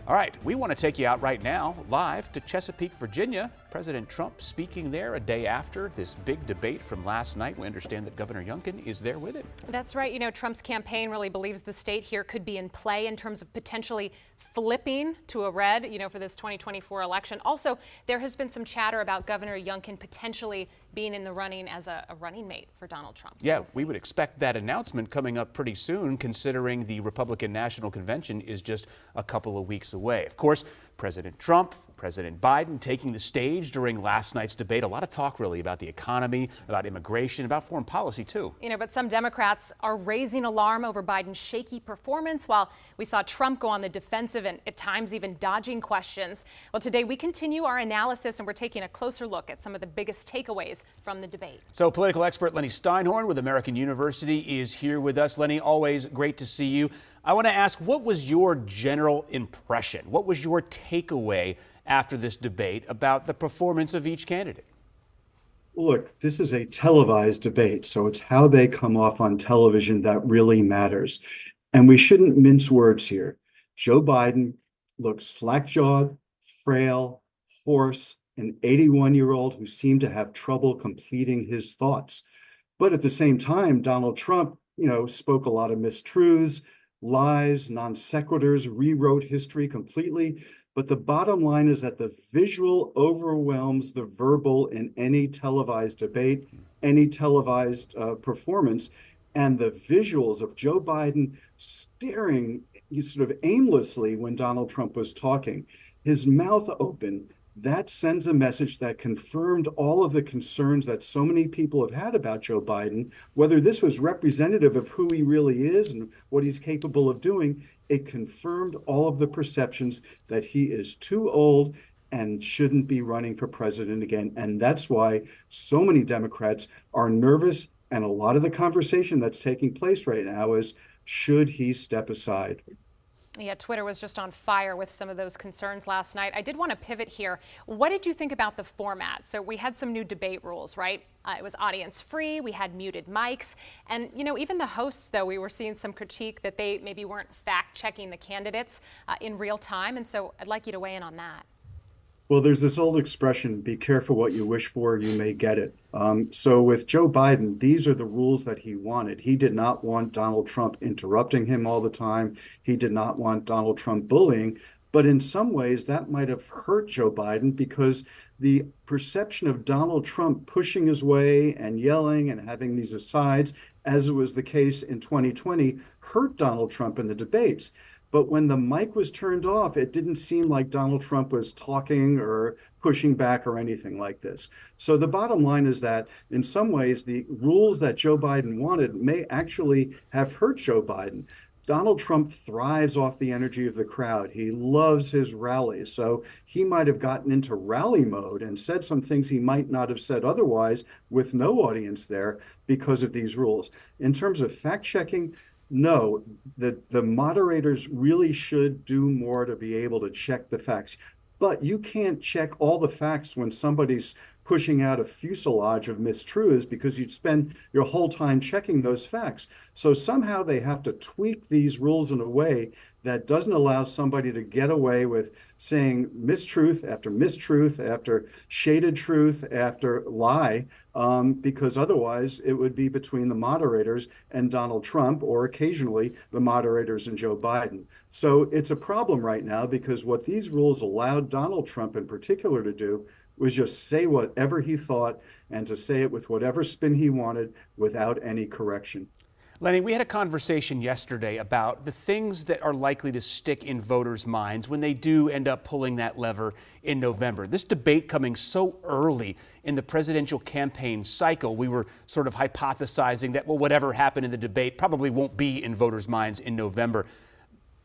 All right, we want to take you out right now, live to Chesapeake, Virginia. President Trump speaking there a day after this big debate from last night. We understand that Governor Youngkin is there with him. That's right. You know, Trump's campaign really believes the state here could be in play in terms of potentially flipping to a red, for this 2024 election. Also, there has been some chatter about Governor Youngkin potentially being in the running as a running mate for Donald Trump. So yeah, we would expect that announcement coming up pretty soon, considering the Republican National Convention is just a couple of weeks away. Of course, President Trump, President Biden taking the stage during last night's debate. A lot of talk really about the economy, about immigration, about foreign policy too. But some Democrats are raising alarm over Biden's shaky performance, while we saw Trump go on the defensive and at times even dodging questions. Well, today we continue our analysis and we're taking a closer look at some of the biggest takeaways from the debate. So political expert Lenny Steinhorn with American University is here with us. Lenny, always great to see you. I want to ask, what was your general impression? What was your takeaway after this debate about the performance of each candidate? Look, this is a televised debate, so it's how they come off on television that really matters. And we shouldn't mince words here. Joe Biden looked slack-jawed, frail, hoarse, an 81-year-old who seemed to have trouble completing his thoughts. But at the same time, Donald Trump, spoke a lot of mistruths, lies, non sequiturs, rewrote history completely. But the bottom line is that the visual overwhelms the verbal in any televised debate, any televised performance. And the visuals of Joe Biden staring sort of aimlessly when Donald Trump was talking, his mouth open, that sends a message that confirmed all of the concerns that so many people have had about Joe Biden, whether this was representative of who he really is and what he's capable of doing. It confirmed all of the perceptions that he is too old and shouldn't be running for president again. And that's why so many Democrats are nervous. And a lot of the conversation that's taking place right now is, should he step aside? Yeah, Twitter was just on fire with some of those concerns last night. I did want to pivot here. What did you think about the format? So we had some new debate rules, right? It was audience free. We had muted mics. And, even the hosts, though, we were seeing some critique that they maybe weren't fact checking the candidates in real time. And so I'd like you to weigh in on that. Well, there's this old expression, be careful what you wish for, you may get it. So with Joe Biden, these are the rules that he wanted. He did not want Donald Trump interrupting him all the time. He did not want Donald Trump bullying. But in some ways, that might have hurt Joe Biden because the perception of Donald Trump pushing his way and yelling and having these asides, as was the case in 2020, hurt Donald Trump in the debates. But when the mic was turned off, it didn't seem like Donald Trump was talking or pushing back or anything like this. So the bottom line is that in some ways, the rules that Joe Biden wanted may actually have hurt Joe Biden. Donald Trump thrives off the energy of the crowd. He loves his rallies. So he might have gotten into rally mode and said some things he might not have said otherwise with no audience there because of these rules. In terms of fact checking, no, the moderators really should do more to be able to check the facts. But you can't check all the facts when somebody's pushing out a fuselage of mistruths because you'd spend your whole time checking those facts. So somehow they have to tweak these rules in a way that doesn't allow somebody to get away with saying mistruth after shaded truth after lie, because otherwise it would be between the moderators and Donald Trump, or occasionally the moderators and Joe Biden. So it's a problem right now because what these rules allowed Donald Trump in particular to do was just say whatever he thought and to say it with whatever spin he wanted without any correction. Lenny, we had a conversation yesterday about the things that are likely to stick in voters' minds when they do end up pulling that lever in November. This debate coming so early in the presidential campaign cycle, we were sort of hypothesizing that, well, whatever happened in the debate probably won't be in voters' minds in November.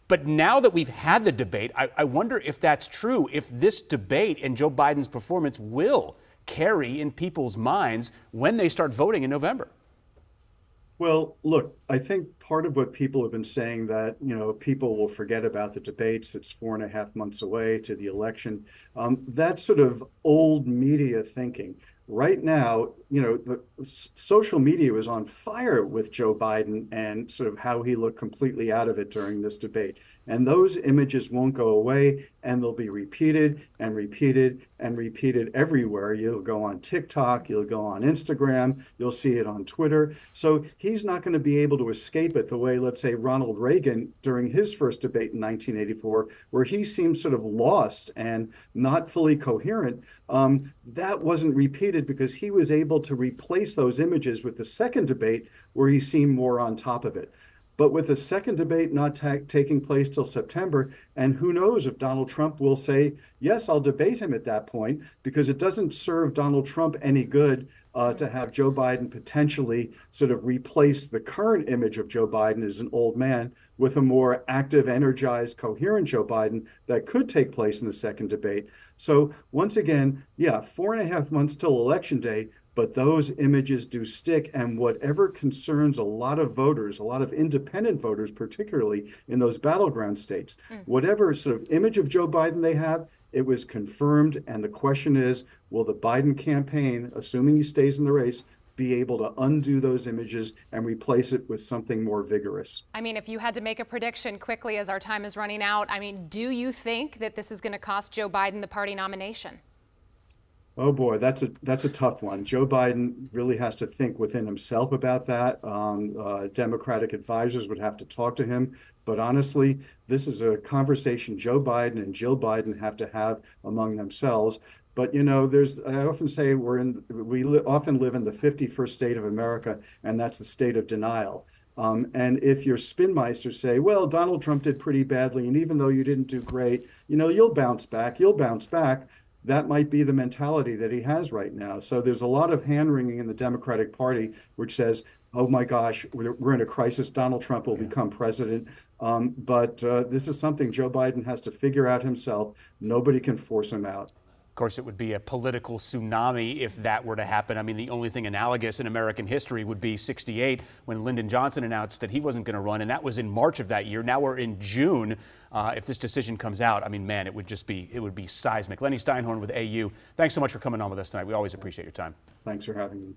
But now that we've had the debate, I wonder if that's true, if this debate and Joe Biden's performance will carry in people's minds when they start voting in November. Well, look, I think part of what people have been saying that, people will forget about the debates. It's 4.5 months away to the election. That's sort of old media thinking. Right now, the social media was on fire with Joe Biden and sort of how he looked completely out of it during this debate. And those images won't go away, and they'll be repeated and repeated and repeated everywhere. You'll go on TikTok, you'll go on Instagram, you'll see it on Twitter. So he's not going to be able to escape it the way, let's say, Ronald Reagan during his first debate in 1984, where he seemed sort of lost and not fully coherent. That wasn't repeated because he was able to replace those images with the second debate where he seemed more on top of it. But with the second debate not taking place till September, and who knows if Donald Trump will say, yes, I'll debate him at that point, because it doesn't serve Donald Trump any good to have Joe Biden potentially sort of replace the current image of Joe Biden as an old man with a more active, energized, coherent Joe Biden that could take place in the second debate. So once again, yeah, 4.5 months till Election Day, but those images do stick, and whatever concerns a lot of voters, a lot of independent voters, particularly in those battleground states, whatever sort of image of Joe Biden they have, it was confirmed. And the question is, will the Biden campaign, assuming he stays in the race, be able to undo those images and replace it with something more vigorous? I mean, if you had to make a prediction quickly as our time is running out, I mean, do you think that this is going to cost Joe Biden the party nomination? Oh boy, that's a tough one. Joe Biden really has to think within himself about that. Democratic advisors would have to talk to him. But honestly, this is a conversation Joe Biden and Jill Biden have to have among themselves. But you know, I often say we often live in the 51st state of America, and that's the state of denial. And if your spinmeisters say, well, Donald Trump did pretty badly, and even though you didn't do great, you know, you'll bounce back. That might be the mentality that he has right now. So there's a lot of hand-wringing in the Democratic Party, which says, oh my gosh, we're in a crisis. Donald Trump will become president. But this is something Joe Biden has to figure out himself. Nobody can force him out. Of course, it would be a political tsunami if that were to happen. I mean, the only thing analogous in American history would be '68 when Lyndon Johnson announced that he wasn't going to run, and that was in March of that year. Now we're in June. If this decision comes out, I mean, man, it would be seismic. Lenny Steinhorn with AU, thanks so much for coming on with us tonight. We always appreciate your time. Thanks for having me.